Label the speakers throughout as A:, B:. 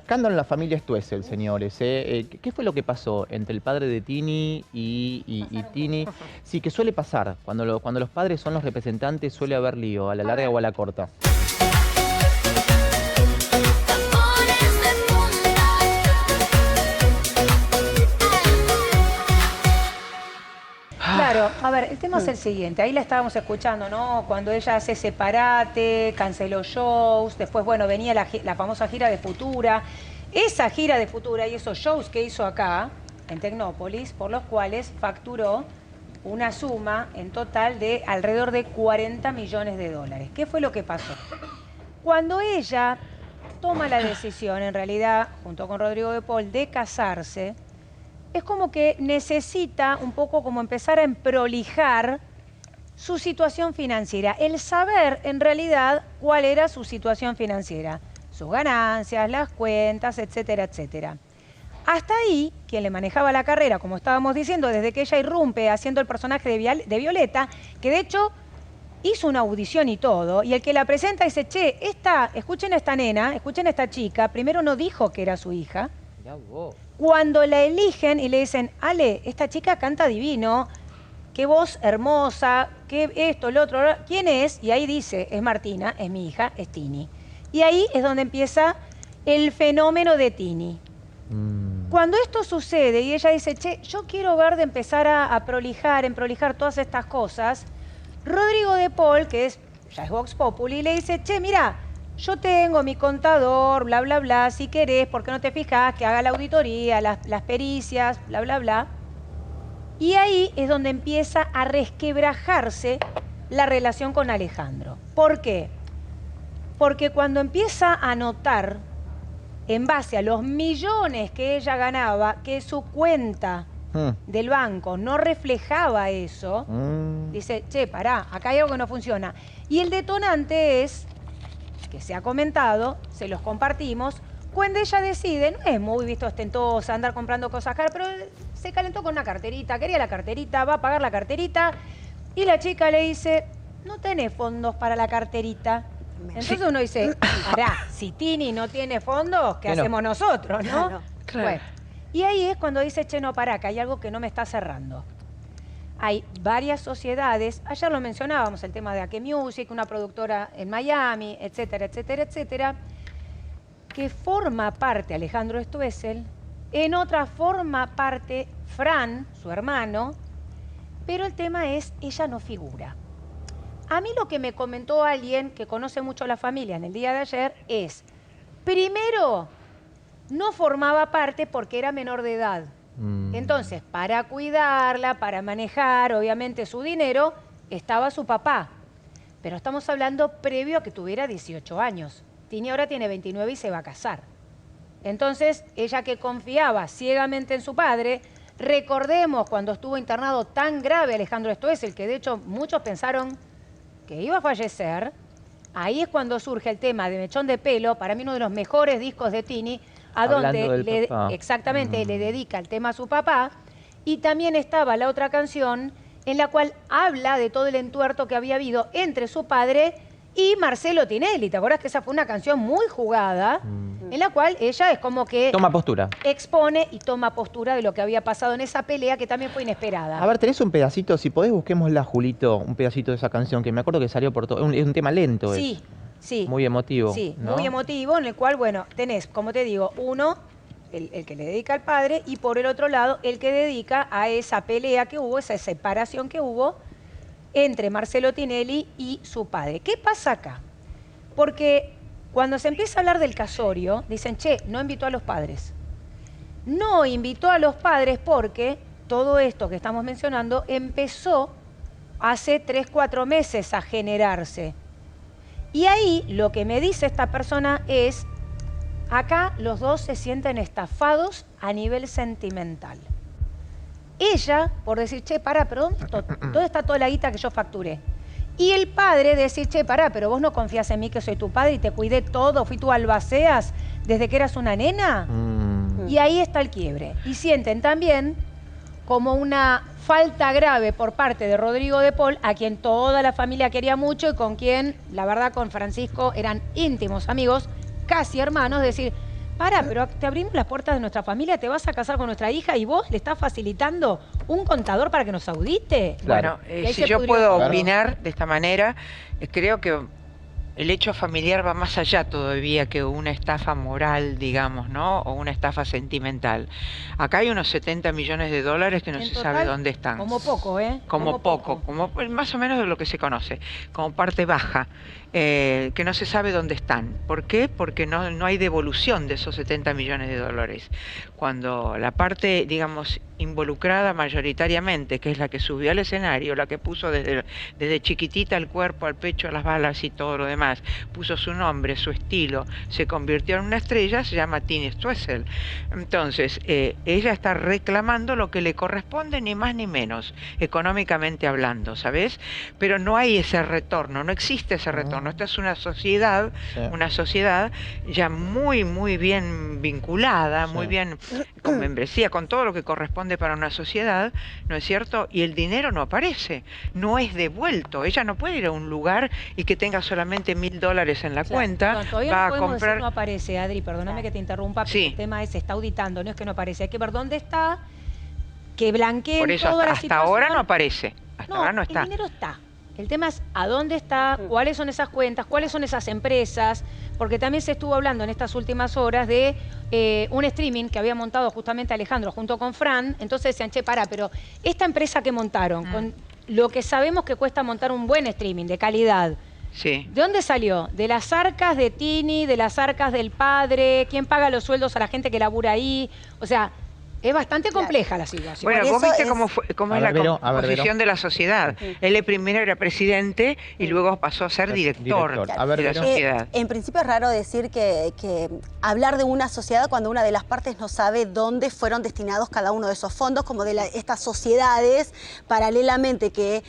A: escándalo en la familia Stoessel, señores. ¿Qué fue lo que pasó entre el padre de Tini y Tini? Sí, que suele pasar. Cuando los padres son los representantes suele haber lío, a la larga o a la corta.
B: Claro, a ver, el tema es el siguiente, ahí la estábamos escuchando, ¿no? Cuando ella hace Separate, canceló shows, después, bueno, venía la famosa gira de Futura. Esa gira de Futura y esos shows que hizo acá, en Tecnópolis, por los cuales facturó una suma en total de alrededor de 40 millones de dólares. ¿Qué fue lo que pasó? Cuando ella toma la decisión, en realidad, junto con Rodrigo de Paul, de casarse, es como que necesita un poco como empezar a emprolijar su situación financiera, el saber en realidad cuál era su situación financiera, sus ganancias, las cuentas, etcétera, etcétera. Hasta ahí, quien le manejaba la carrera, como estábamos diciendo, desde que ella irrumpe haciendo el personaje de Violeta, que de hecho hizo una audición y todo, y el que la presenta dice, che, escuchen a esta nena, escuchen a esta chica, primero no dijo que era su hija.
A: Mirá vos.
B: Cuando la eligen y le dicen, Ale, esta chica canta divino, qué voz hermosa, qué esto, lo otro, ¿quién es? Y ahí dice, es Martina, es mi hija, es Tini. Y ahí es donde empieza el fenómeno de Tini. Cuando esto sucede y ella dice, che, yo quiero ver de empezar a prolijar todas estas cosas, Rodrigo de Paul, que ya es Vox Populi, le dice, che, mira, yo tengo mi contador, bla, bla, bla, si querés, ¿por qué no te fijas? Que haga la auditoría, las pericias, bla, bla, bla. Y ahí es donde empieza a resquebrajarse la relación con Alejandro. ¿Por qué? Porque cuando empieza a notar, en base a los millones que ella ganaba, que su cuenta del banco no reflejaba eso, dice, che, pará, acá hay algo que no funciona. Y el detonante es, que se ha comentado, se los compartimos, cuando ella decide, no es muy visto ostentosa, andar comprando cosas caras, pero se calentó con una carterita, quería la carterita, va a pagar la carterita, y la chica le dice, no tenés fondos para la carterita. Entonces uno dice, pará, si Tini no tiene fondos, ¿qué hacemos nosotros, no?
C: Claro.
B: Bueno, y ahí es cuando dice, che, no, pará, que hay algo que no me está cerrando. Hay varias sociedades, ayer lo mencionábamos, el tema de Ake Music, una productora en Miami, etcétera, etcétera, etcétera, que forma parte Alejandro Stoessel, en otra forma parte Fran, su hermano, pero el tema es, ella no figura. A mí lo que me comentó alguien que conoce mucho a la familia en el día de ayer es, primero, no formaba parte porque era menor de edad. Entonces, para cuidarla, para manejar, obviamente, su dinero, estaba su papá. Pero estamos hablando previo a que tuviera 18 años. Tini ahora tiene 29 y se va a casar. Entonces, ella que confiaba ciegamente en su padre, recordemos cuando estuvo internado tan grave Alejandro Stoessel, que de hecho muchos pensaron que iba a fallecer, ahí es cuando surge el tema de Mechón de Pelo, para mí uno de los mejores discos de Tini, a donde exactamente le dedica el tema a su papá, y también estaba la otra canción en la cual habla de todo el entuerto que había habido entre su padre y Marcelo Tinelli. ¿Te acuerdas que esa fue una canción muy jugada, en la cual ella es como que
A: toma postura,
B: expone y toma postura de lo que había pasado en esa pelea que también fue inesperada?
A: A ver, tenés un pedacito, si podés busquémosla, Julito, un pedacito de esa canción, que me acuerdo que salió por todo, es un tema lento.
B: Sí. Sí.
A: Muy emotivo.
B: Sí,
A: ¿no?
B: muy emotivo, en el cual, bueno, tenés, como te digo, uno, el que le dedica al padre, y por el otro lado, el que dedica a esa pelea que hubo, esa separación que hubo entre Marcelo Tinelli y su padre. ¿Qué pasa acá? Porque cuando se empieza a hablar del casorio, dicen, che, no invitó a los padres. No invitó a los padres porque todo esto que estamos mencionando empezó hace 3, 4 meses a generarse. Y ahí lo que me dice esta persona es, acá los dos se sienten estafados a nivel sentimental. Ella, por decir, che, pará, pero ¿dónde está toda la guita que yo facturé? Y el padre decir, che, pará, pero vos no confías en mí que soy tu padre y te cuidé todo, fui tu albaceas desde que eras una nena. Y ahí está el quiebre. Y sienten también como una falta grave por parte de Rodrigo de Paul, a quien toda la familia quería mucho y con quien, la verdad, con Francisco eran íntimos amigos, casi hermanos, decir, pero te abrimos las puertas de nuestra familia, te vas a casar con nuestra hija y vos le estás facilitando un contador para que nos audite.
A: Claro.
C: Bueno, si yo puedo opinar de esta manera, creo que el hecho familiar va más allá todavía que una estafa moral, digamos, ¿no? O una estafa sentimental. Acá hay unos 70 millones de dólares que no se sabe dónde están.
B: Como poco, ¿eh?
C: Como poco, como más o menos de lo que se conoce, como parte baja, que no se sabe dónde están. ¿Por qué? Porque no hay devolución de esos 70 millones de dólares. Cuando la parte, digamos, involucrada mayoritariamente, que es la que subió al escenario, la que puso desde chiquitita el cuerpo, al pecho, las balas y todo lo demás, puso su nombre, su estilo, se convirtió en una estrella, se llama Tini Stoessel. Entonces, ella está reclamando lo que le corresponde, ni más ni menos, económicamente hablando, ¿sabes? Pero no hay ese retorno, no existe ese retorno. Esta es una sociedad ya muy, muy bien vinculada, muy bien con membresía, con todo lo que corresponde para una sociedad, ¿no es cierto? Y el dinero no aparece, no es devuelto. Ella no puede ir a un lugar y que tenga solamente $1000 en la cuenta,
B: No, todavía
C: va
B: no
C: a
B: podemos
C: comprar...
B: decir no aparece, Adri, perdóname que te interrumpa, pero
C: Sí.
B: el tema es, se está auditando, no es que no aparece, hay que ver dónde está, que blanqueen
C: Por eso,
B: toda la
C: hasta
B: situación.
C: ahora no aparece, hasta ahora no está.
B: El dinero está. El tema es a dónde está, cuáles son esas cuentas, cuáles son esas empresas, porque también se estuvo hablando en estas últimas horas de un streaming que había montado justamente Alejandro junto con Fran. Entonces decían, che, pero esta empresa que montaron, con lo que sabemos que cuesta montar un buen streaming de calidad,
C: Sí.
B: ¿de dónde salió? ¿De las arcas de Tini, de las arcas del padre? ¿Quién paga los sueldos a la gente que labura ahí? O sea, es bastante compleja la situación.
C: Bueno, vos viste cómo es la
A: Vero,
C: composición de la sociedad. Él primero era presidente y luego pasó a ser director
A: A
C: de la
A: ver, Vero.
C: sociedad.
D: En principio es raro decir que hablar de una sociedad cuando una de las partes no sabe dónde fueron destinados cada uno de esos fondos, como de estas sociedades paralelamente que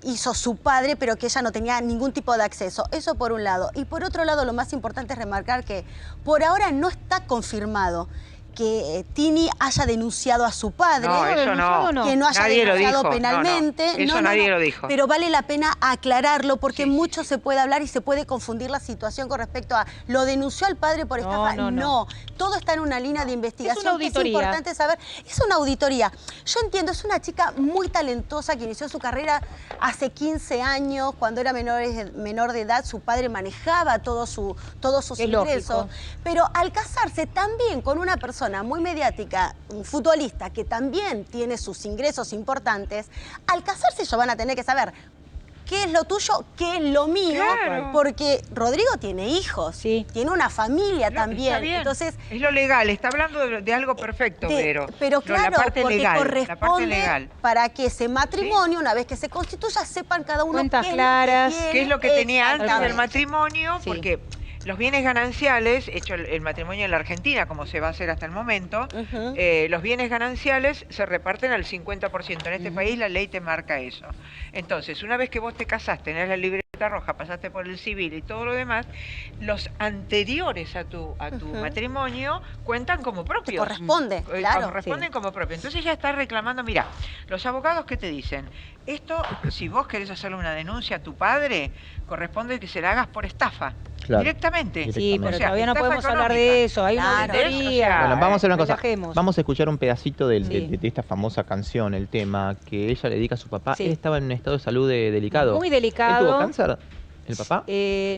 D: hizo su padre, pero que ella no tenía ningún tipo de acceso. Eso por un lado. Y por otro lado, lo más importante es remarcar que por ahora no está confirmado que Tini haya denunciado a su padre.
C: No, eso no.
D: Que no haya
C: Nadie lo
D: denunciado
C: dijo.
D: penalmente.
C: No. Eso nadie lo dijo.
D: Pero vale la pena aclararlo porque
C: Sí,
D: mucho se puede hablar y se puede confundir la situación con respecto a ¿lo denunció al padre por estafa?
B: No.
D: Todo está en una línea de investigación.
B: Es una auditoría.
D: Que es importante saber. Es una auditoría. Yo entiendo, es una chica muy talentosa que inició su carrera hace 15 años. Cuando era menor de edad, su padre manejaba todos sus ingresos.
B: Lógico.
D: Pero al casarse también con una persona muy mediática, un futbolista que también tiene sus ingresos importantes, al casarse ellos van a tener que saber qué es lo tuyo, qué es lo mío,
C: Claro.
D: porque Rodrigo tiene hijos,
B: Sí.
D: tiene una familia también.
C: Está bien.
D: Entonces,
C: es lo legal, está hablando de algo perfecto,
D: pero
C: la
D: claro,
C: parte
D: porque
C: legal,
D: corresponde
C: la parte legal.
D: para que ese matrimonio, una vez que se constituya, sepan cada uno
B: Cuentas
D: qué es
B: claras.
D: lo que
C: ¿Qué es lo que tenía antes del
D: Exactamente.
C: matrimonio?
B: Sí.
C: Porque los bienes gananciales, hecho el matrimonio en la Argentina, como se va a hacer hasta el momento, los bienes gananciales se reparten al 50%. En este país la ley te marca eso. Entonces, una vez que vos te casaste, tenés la libreta roja, pasaste por el civil y todo lo demás, los anteriores a tu matrimonio cuentan como propios.
D: Te corresponde, claro.
C: Corresponden como propios. Entonces ya está reclamando, mira, los abogados que te dicen, esto, si vos querés hacerle una denuncia a tu padre, corresponde que se la hagas por estafa.
A: Claro.
C: Directamente.
B: Sí, pero
C: O sea,
B: todavía no
C: estafa
B: podemos hablar
C: económica.
B: de eso. Hay una
D: Claro.
B: auditoría.
A: Bueno, vamos a hacer una cosa.
B: Relajemos.
A: Vamos a escuchar un pedacito
B: Sí.
A: de esta famosa canción, el tema, que ella le dedica a su papá.
B: Sí.
A: Él estaba en un estado de salud delicado.
B: Muy
A: ¿Él
B: delicado.
A: tuvo cáncer, el papá?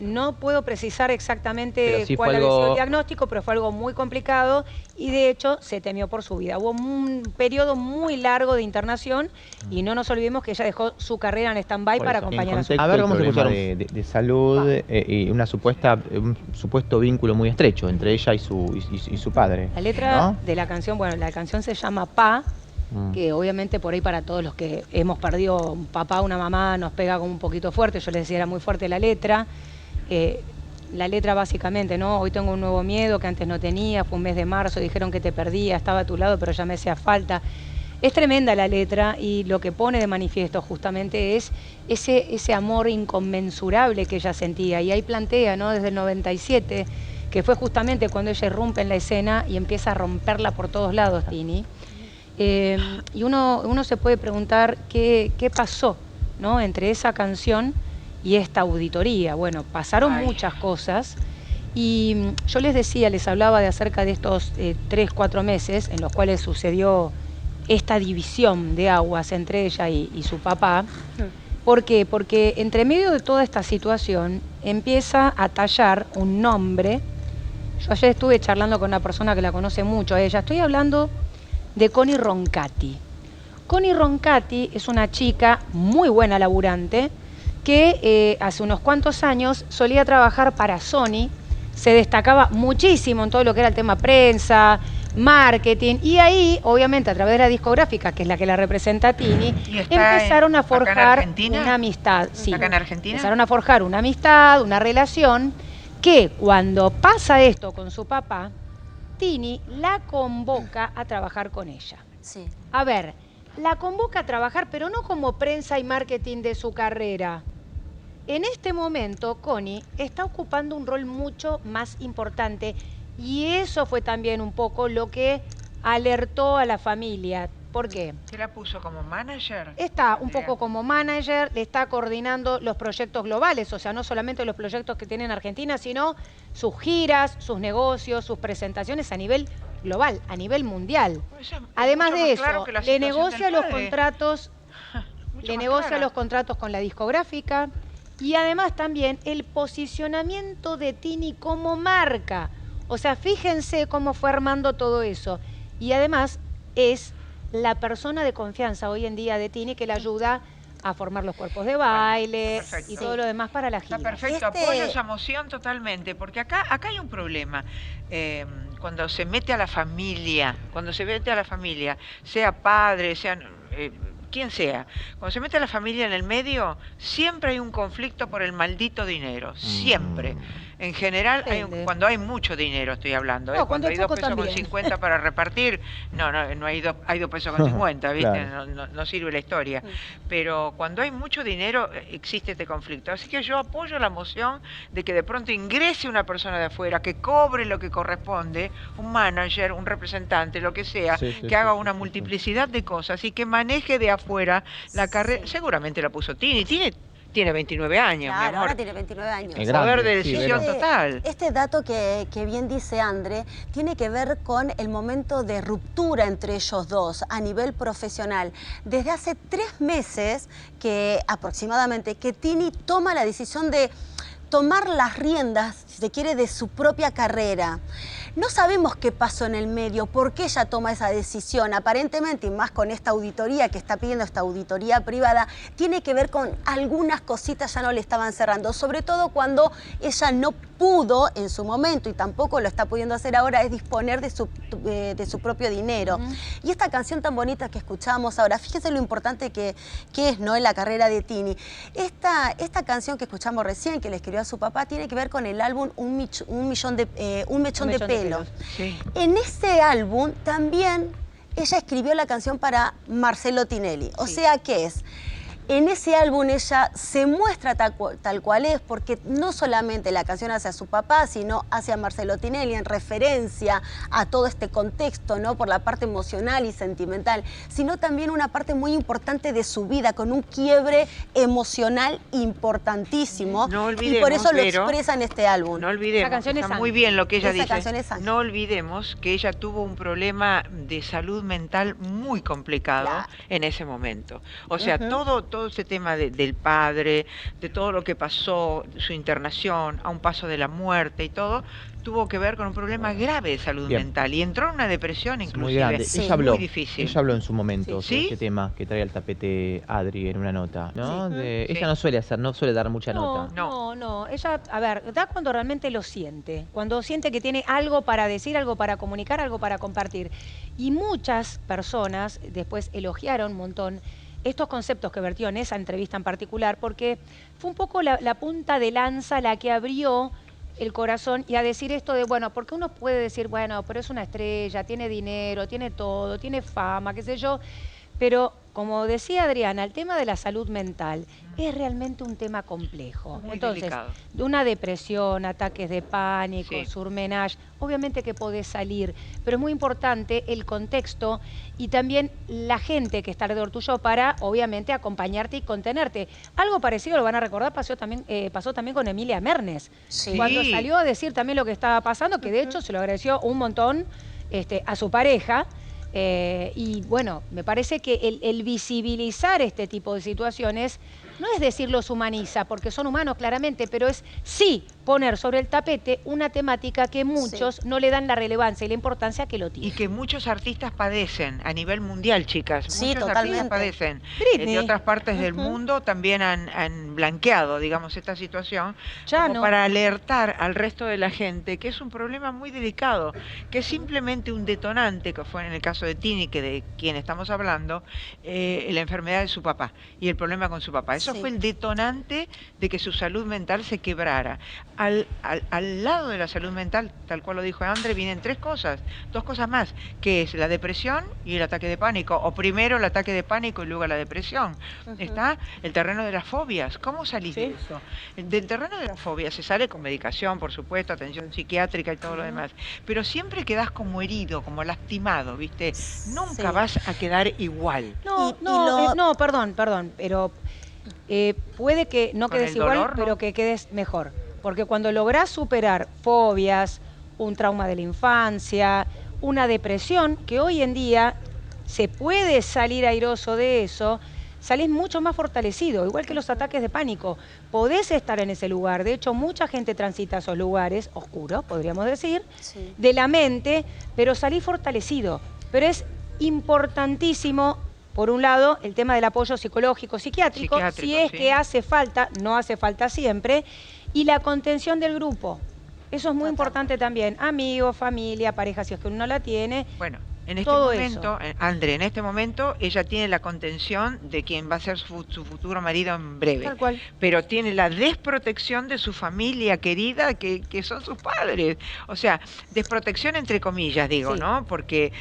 B: No puedo precisar exactamente
A: Pero sí
B: cuál
A: fue
B: había sido
A: algo-
B: el diagnóstico, pero fue algo muy complicado y de hecho se temió por su vida. Hubo un periodo muy largo de internación y no nos olvidemos que ella dejó su carrera en stand-by
A: Por
B: para
A: eso,
B: acompañar a su
A: a ver, vamos a escuchar
B: problema
A: de salud y un supuesto vínculo muy estrecho entre ella y su padre.
B: La letra
A: ¿no?
B: de la canción, bueno, la canción se llama Pa,
A: Mm.
B: que obviamente por ahí para todos los que hemos perdido un papá, una mamá, nos pega como un poquito fuerte. Yo les decía, era muy fuerte la letra. La letra básicamente, ¿no? Hoy tengo un nuevo miedo que antes no tenía, fue un mes de marzo, dijeron que te perdía, estaba a tu lado, pero ya me hacía falta. Es tremenda la letra y lo que pone de manifiesto justamente es ese amor inconmensurable que ella sentía. Y ahí plantea, ¿no? Desde el 97, que fue justamente cuando ella irrumpe en la escena y empieza a romperla por todos lados, Tini. Y uno se puede preguntar qué pasó, ¿no? Entre esa canción y esta auditoría. Bueno, pasaron muchas cosas Y yo les decía, les hablaba de acerca de estos 3, 4 meses en los cuales sucedió esta división de aguas entre ella y su papá. ¿Por qué? Porque entre medio de toda esta situación empieza a tallar un nombre. Yo ayer estuve charlando con una persona que la conoce mucho a ella. Estoy hablando de Connie Roncati. Connie Roncati es una chica muy buena laburante que hace unos cuantos años solía trabajar para Sony, se destacaba muchísimo en todo lo que era el tema prensa, marketing, y ahí, obviamente, a través de la discográfica, que es la que la representa a Tini, empezaron a forjar una amistad. Sí,
C: ¿Acá en Argentina?
B: empezaron a forjar una amistad, una relación, que cuando pasa esto con su papá, Tini la convoca a trabajar con ella.
D: Sí.
B: A ver, la convoca a trabajar, pero no como prensa y marketing de su carrera. En este momento, Connie está ocupando un rol mucho más importante y eso fue también un poco lo que alertó a la familia. ¿Por qué?
C: ¿Se la puso como manager?
B: Está un poco como manager, le está coordinando los proyectos globales, o sea, no solamente los proyectos que tiene en Argentina, sino sus giras, sus negocios, sus presentaciones a nivel global, a nivel mundial. Además de eso, le negocia los contratos, los contratos con la discográfica y además también el posicionamiento de Tini como marca. O sea, fíjense cómo fue armando todo eso. Y además es la persona de confianza hoy en día de Tini que la ayuda a formar los cuerpos de baile y todo lo demás para la gira.
C: Está perfecto, apoyo esa moción totalmente, porque acá hay un problema. Cuando se mete a la familia, sea padre, sea quien sea, cuando se mete a la familia en el medio, siempre hay un conflicto por el maldito dinero, siempre. En general, cuando hay mucho dinero, estoy hablando.
B: No,
C: cuando hay 2 pesos
B: también.
C: con 50 para repartir, no hay 2 pesos con 50, ¿viste?
A: Claro.
C: No sirve la historia. Pero cuando hay mucho dinero, existe este conflicto. Así que yo apoyo la moción de que de pronto ingrese una persona de afuera, que cobre lo que corresponde, un manager, un representante, lo que sea, que haga una multiplicidad de cosas y que maneje de afuera la carrera. Seguramente la puso Tini. Tiene 29 años,
D: Claro,
C: mi amor.
D: ahora tiene 29 años.
A: Es grande,
C: Poder de
A: sí,
C: decisión total.
D: Este dato que bien dice Andre tiene que ver con el momento de ruptura entre ellos dos a nivel profesional. Desde hace 3 meses aproximadamente que Tini toma la decisión de tomar las riendas, si se quiere, de su propia carrera. No sabemos qué pasó en el medio, por qué ella toma esa decisión. Aparentemente, y más con esta auditoría que está pidiendo, esta auditoría privada, tiene que ver con algunas cositas ya no le estaban cerrando. Sobre todo cuando ella no pudo en su momento, y tampoco lo está pudiendo hacer ahora, es disponer de su propio dinero. Y esta canción tan bonita que escuchamos ahora, fíjense lo importante que es, ¿no?, en la carrera de Tini. Esta canción que escuchamos recién, que le escribió a su papá, tiene que ver con el álbum Un mechón de pelo.
C: Sí.
D: En ese álbum también ella escribió la canción para Marcelo Tinelli. O sea que en ese álbum ella se muestra tal cual es, porque no solamente la canción hacia su papá, sino hacia Marcelo Tinelli, en referencia a todo este contexto, ¿no?, por la parte emocional y sentimental, sino también una parte muy importante de su vida, con un quiebre emocional importantísimo.
C: No olvidemos,
D: y por eso lo
C: Vero,
D: expresa en este álbum.
C: No olvidemos,
B: Esa canción
C: está
B: es
C: muy bien lo que ella
D: Esa canción es
C: dice.
D: Ángel.
C: No olvidemos que ella tuvo un problema de salud mental muy complicado en ese momento. O sea, todo ese tema del padre, de todo lo que pasó, su internación, a un paso de la muerte y todo, tuvo que ver con un problema grave de salud mental y entró en una depresión inclusive.
A: Muy grande.
D: Sí.
A: Ella
C: muy difícil.
A: habló en su momento sobre
C: ¿Sí?
A: este tema que trae al tapete Adri en una nota, ¿no?
C: Sí.
A: Ella no suele dar mucha nota.
B: No. Ella, a ver, da cuando realmente lo siente. Cuando siente que tiene algo para decir, algo para comunicar, algo para compartir. Y muchas personas después elogiaron un montón estos conceptos que vertió en esa entrevista en particular, porque fue un poco la punta de lanza la que abrió el corazón y a decir esto de, bueno, porque uno puede decir, bueno, pero es una estrella, tiene dinero, tiene todo, tiene fama, qué sé yo, Pero, como decía Adriana, el tema de la salud mental es realmente un tema complejo.
C: Muy
B: Entonces,
C: delicado.
B: de una depresión, ataques de pánico,
C: Sí.
B: surmenage, obviamente que podés salir, pero es muy importante el contexto y también la gente que está alrededor tuyo para, obviamente, acompañarte y contenerte. Algo parecido, lo van a recordar, pasó también con Emilia Mernes.
D: Sí.
B: Cuando salió a decir también lo que estaba pasando, que de hecho se lo agradeció un montón a su pareja. Y bueno, me parece que el visibilizar este tipo de situaciones no es decir los humaniza, porque son humanos claramente, pero es sí poner sobre el tapete una temática que muchos no le dan la relevancia y la importancia que lo tiene.
C: Y que muchos artistas padecen a nivel mundial, chicas.
D: Sí,
C: Muchos
D: totalmente.
C: artistas padecen.
B: Britney.
C: De otras partes del mundo también han blanqueado, digamos, esta situación
B: Ya
C: como
B: no.
C: para alertar al resto de la gente que es un problema muy delicado, que es simplemente un detonante, que fue en el caso de Tini, que de quien estamos hablando, la enfermedad de su papá y el problema con su papá. Eso
D: Sí.
C: fue el detonante de que su salud mental se quebrara. Al lado de la salud mental, tal cual lo dijo Andre, vienen dos cosas más, que es la depresión y el ataque de pánico, o primero el ataque de pánico y luego la depresión. Está el terreno de las fobias. ¿Cómo salís de eso? Del terreno de las fobias se sale con medicación, por supuesto, atención psiquiátrica y todo lo demás, pero siempre quedás como herido, como lastimado, ¿viste? Nunca
D: Sí.
C: vas a quedar igual.
B: No,
D: Y
B: no,
D: lo-
B: no, perdón, pero puede que no
C: ¿Con
B: quedes
C: el
B: igual,
C: dolor, no?
B: pero que quedes mejor. Porque cuando lográs superar fobias, un trauma de la infancia, una depresión, que hoy en día se puede salir airoso de eso, salís mucho más fortalecido, igual que los ataques de pánico. Podés estar en ese lugar, de hecho mucha gente transita esos lugares oscuros, podríamos decir,
D: Sí.
B: de la mente, pero salís fortalecido. Pero es importantísimo, por un lado, el tema del apoyo psicológico, psiquiátrico, si es
C: sí.
B: que hace falta, no hace falta siempre, y la contención del grupo. Eso es muy
D: Total.
B: importante también. Amigos, familia, pareja, si es que uno la tiene.
C: Bueno, en este
B: Todo
C: momento, André, en este momento ella tiene la contención de quien va a ser su futuro marido en breve.
B: Tal cual.
C: Pero tiene la desprotección de su familia querida, que son sus padres. O sea, desprotección entre comillas, digo,
B: Sí.
C: ¿no? Porque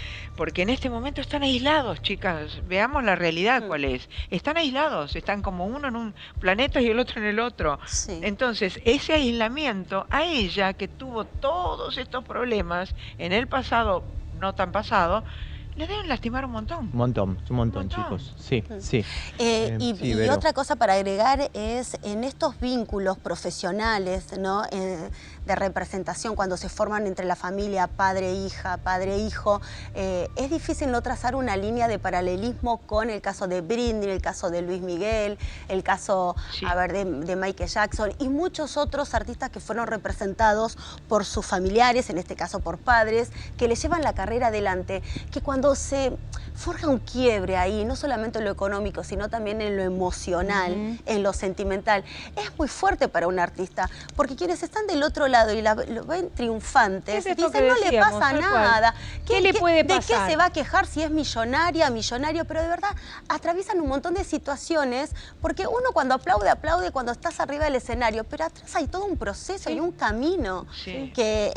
C: en este momento están aislados, chicas. Veamos la realidad cuál es. Están aislados, están como uno en un planeta y el otro en el otro.
D: Sí.
C: Entonces, ese aislamiento a ella, que tuvo todos estos problemas en el pasado, no tan pasado, le deben lastimar un montón.
A: Un montón,
C: montón.
A: chicos. Sí, sí.
D: Y
A: Sí, Vero.
D: otra cosa para agregar es en estos vínculos profesionales, ¿no? De representación, cuando se forman entre la familia padre-hija, padre-hijo, es difícil no trazar una línea de paralelismo con el caso de Britney, el caso de Luis Miguel, el caso
C: Sí.
D: de Michael Jackson y muchos otros artistas que fueron representados por sus familiares, en este caso por padres, que le llevan la carrera adelante, que cuando se forja un quiebre ahí, no solamente en lo económico, sino también en lo emocional, en lo sentimental, es muy fuerte para un artista, porque quienes están del otro lado y lo ven triunfantes,
B: Es esto
D: dicen,
B: que
D: no le
B: decíamos,
D: pasa
B: tal cual.
D: nada.
B: ¿Qué le puede
D: ¿De qué
B: pasar?
D: se va a quejar si es millonaria, millonario? Pero de verdad, atraviesan un montón de situaciones, porque uno cuando aplaude, aplaude cuando estás arriba del escenario, pero atrás hay todo un proceso y un camino
C: Sí.
D: que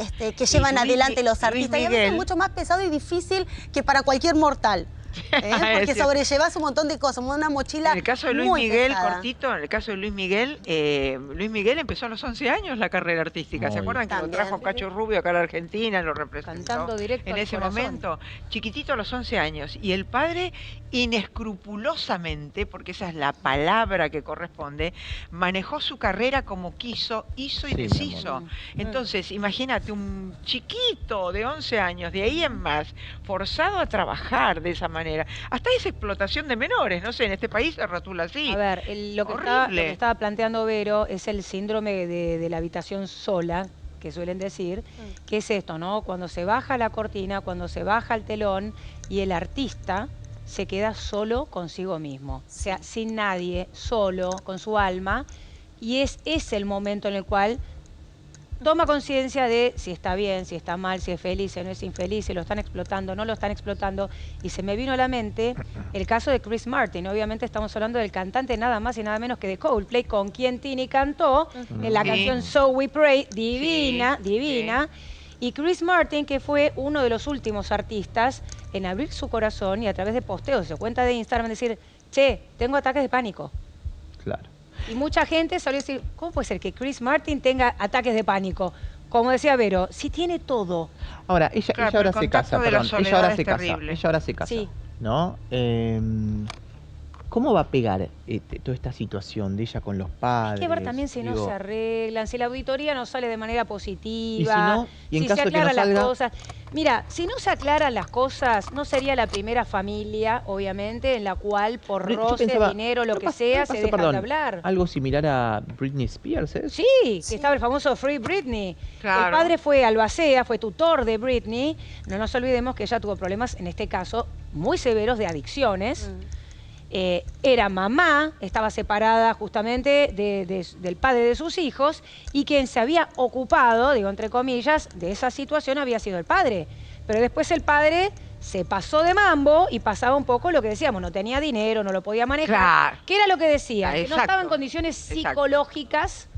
D: llevan
C: Luis
D: adelante los
C: Luis
D: artistas, y a veces
C: Miguel.
D: es mucho más pesado y difícil que para cualquier mortal. Porque
C: Es cierto.
D: sobrellevas un montón de cosas, una mochila
C: En el caso de Luis
D: muy
C: Miguel,
D: pesada.
C: cortito, en el caso de Luis Miguel empezó a los 11 años la carrera artística. ¿Se
A: Muy.
C: acuerdan que lo
D: También.
C: trajo Cacho Rubio acá a la Argentina, lo representó
B: Cantando directo
C: en
B: al
C: ese
B: corazón.
C: momento? Chiquitito a los 11 años. Y el padre, inescrupulosamente, porque esa es la palabra que corresponde, manejó su carrera como quiso, hizo y
A: Sí, mi
C: deshizo.
A: amor.
C: Entonces, imagínate, un chiquito de 11 años, de ahí en más, forzado a trabajar de esa manera. Hasta esa explotación de menores, no sé, en este país se rotula así.
B: A ver, lo que
C: Horrible.
B: estaba planteando Vero es el síndrome de la habitación sola, que suelen decir, que es esto, ¿no? Cuando se baja la cortina, cuando se baja el telón y el artista se queda solo consigo mismo, o sea, sin nadie, solo, con su alma, y es el momento en el cual toma conciencia de si está bien, si está mal, si es feliz, si no es infeliz, si lo están explotando, no lo están explotando. Y se me vino a la mente el caso de Chris Martin. Obviamente estamos hablando del cantante nada más y nada menos que de Coldplay, con quien Tini cantó en la
C: Sí.
B: canción So We Pray,
C: Sí,
B: divina, divina. Y Chris Martin, que fue uno de los últimos artistas en abrir su corazón y a través de posteos de su cuenta de Instagram decir, che, tengo ataques de pánico.
A: Claro.
B: Y mucha gente salió a decir, ¿cómo puede ser que Chris Martin tenga ataques de pánico? Como decía Vero, si tiene todo.
A: Ahora, ella
C: Claro,
A: ahora
C: pero
A: se
C: el
A: casa,
C: contacto de la
A: perdón. Ella
C: soledad
A: ahora
C: es
A: se casa.
C: terrible.
A: Ella ahora se casa.
B: Sí.
A: ¿No? ¿Cómo va a pegar toda esta situación de ella con los padres?
B: Hay que ver también si no
A: Digo,
B: se arreglan, si la auditoría no sale de manera positiva,
A: ¿y si no? ¿Y en
B: si
A: caso
B: se
A: de que no
B: aclaran
A: salga?
B: las cosas. Mira, si no se aclaran las cosas, no sería la primera familia, obviamente, en la cual por
A: Yo
B: roce,
A: pensaba,
B: dinero, lo
A: ¿no
B: que
A: pasó,
B: sea,
A: no
B: se
A: pasó,
B: dejan
A: perdón,
B: de hablar.
A: algo similar a Britney Spears, ¿es?
B: Sí, que estaba el famoso Free Britney.
C: Claro.
B: El padre fue albacea, fue tutor de Britney. No nos olvidemos que ella tuvo problemas, en este caso, muy severos de adicciones. Era mamá, estaba separada justamente del padre de sus hijos y quien se había ocupado, digo entre comillas, de esa situación había sido el padre. Pero después el padre se pasó de mambo y pasaba un poco lo que decíamos, no tenía dinero, no lo podía manejar.
C: Claro.
B: ¿Qué era lo que decía?
C: Ah,
B: Que no
C: exacto.
B: estaba en condiciones
C: Exacto.
B: psicológicas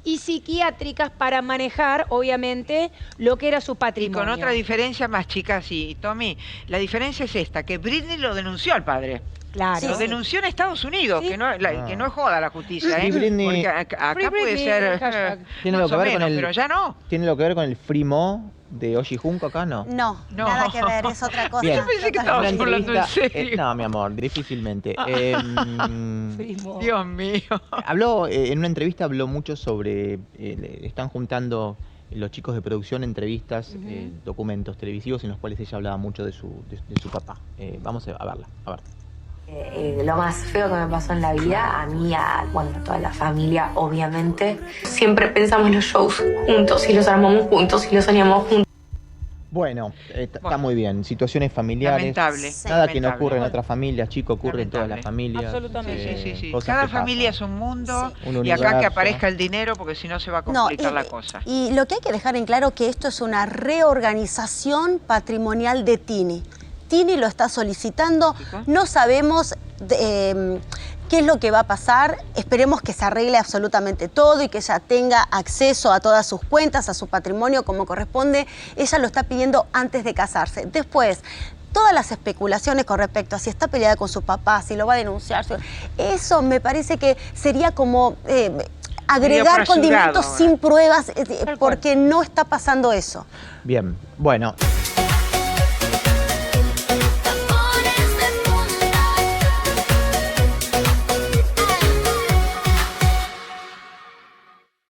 B: y psiquiátricas para manejar, obviamente, lo que era su
C: Y
B: patrimonio.
C: con otra diferencia más, chicas y Tommy, la diferencia es esta, que Britney lo denunció al padre.
B: Claro.
D: Sí,
C: Lo
D: sí.
C: denunció en Estados Unidos,
B: Sí.
C: que no es joda la justicia,
A: Y
C: ¿eh?
A: Britney-
C: Porque acá
B: Free
C: puede
B: Britney,
C: ser
B: hashtag.
A: Tiene
C: más
A: algo que
C: o
A: ver con
C: menos,
A: el-
C: pero ya no.
A: ¿Tiene lo que ver con el Free Mo de Oji Junco acá, no?
D: No,
C: No.
D: nada que ver, es otra cosa.
A: Bien.
C: Yo pensé que
A: Una
C: estabas hablando en
A: entrevista-
C: serio.
A: no, mi amor, difícilmente.
B: Primo.
C: Dios mío.
A: Habló, en una entrevista habló mucho sobre, están juntando los chicos de producción entrevistas, documentos televisivos en los cuales ella hablaba mucho de su papá. Vamos a verla, a ver.
E: Lo más feo que me pasó en la vida, a mí, bueno, a toda la familia, obviamente. Siempre pensamos los shows juntos y los armamos juntos y los soñamos juntos.
A: Bueno, está
C: Bueno.
A: muy bien. Situaciones familiares.
C: Lamentable.
A: Nada que no
C: lamentable.
A: ocurre en otras familias, chico, ocurre en todas las
C: Lamentable.
A: familias.
B: Absolutamente.
C: Sí.
A: Cosas
C: Cada
A: que
C: familia es
A: pasan.
C: un mundo
A: Un
C: y acá que
A: universo.
C: aparezca el dinero porque si no se va a complicar la cosa.
D: Y lo que hay que dejar en claro que esto es una reorganización patrimonial de Tini. Tini lo está solicitando, no sabemos qué es lo que va a pasar, esperemos que se arregle absolutamente todo y que ella tenga acceso a todas sus cuentas, a su patrimonio como corresponde. Ella lo está pidiendo antes de casarse. Después, todas las especulaciones con respecto a si está peleada con su papá, si lo va a denunciar, eso me parece que sería como agregar
C: apresurado
D: condimentos
C: ahora.
D: sin pruebas,
B: cual.
D: porque no está pasando eso.
A: Bien, bueno.